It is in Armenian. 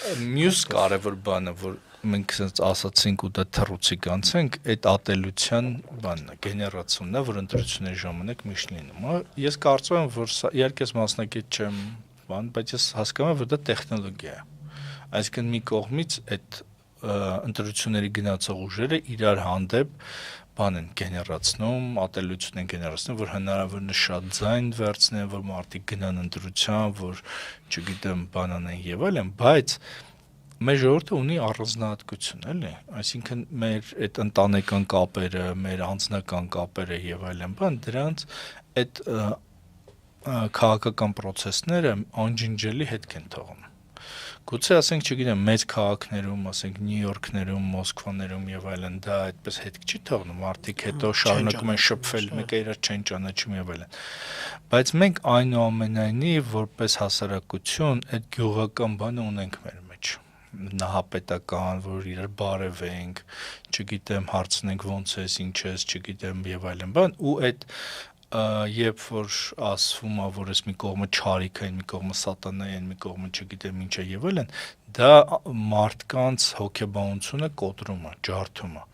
Մյուս կարևոր բանը, որ մենք ասացինք ու դա թռուցիկ անցենք, այդ ատելության բանն է, գեներացիոնն է, որ ընտրությունների ժամանակ միշտ լինում է։ Ես կարծում եմ, որ սա իհարկե ես մասնակից չեմ, բայց ես հասկանում եմ, որ դա տեխնոլոգիա է։ Այսինքն մի կողմից այդ ընտրությունների գնացող ուժերը իրար հանդեպ բան են գեներացնում, ատելություն են գեներացնում, որ հնարավորինս շատ ձայն վերցնեն, որ մարդիկ գնան ընտրության, որ չգիտեմ, բան անեն եւ այլն, բայց մեր ժողովուրդը ունի առանձնահատկություն, էլի, այսինքն մեր այդ ընտանեկան կապերը, մեր անձնական կապերը եւ այլն, բան դրանց այդ քաղաքական process-ները անջնջելի հետք են թողնում։ Գուցե ասենք, չգիտեմ, մեծ քաղաքներում, ասենք Նյու Յորքներում, Մոսկվաներում եւ այլն, դա այդպես հետք չի թողնում, մարդիկ հետո շարունակում են շփվել, մեկը իրար չեն ճանաչում եւ այլն։ Բայց մենք այնուամենայնիվ որպես հասարակություն այդ գյուղական բանը ունենք մեր մեջ, նահապետական, որ իրար բարևենք, չգիտեմ, հարցնենք ոնց ես, ինչ ես, չգիտեմ եւ այլն, բան ու այդ երբ որ ասվում է, որ այս մի կողմը չարիք է, մի կողմը սատանա է, մի կողմը չգիտեմ ինչ է եւ այլն, դա մարդկանց հոգեբանությունը կոտրում է, ջարդում է։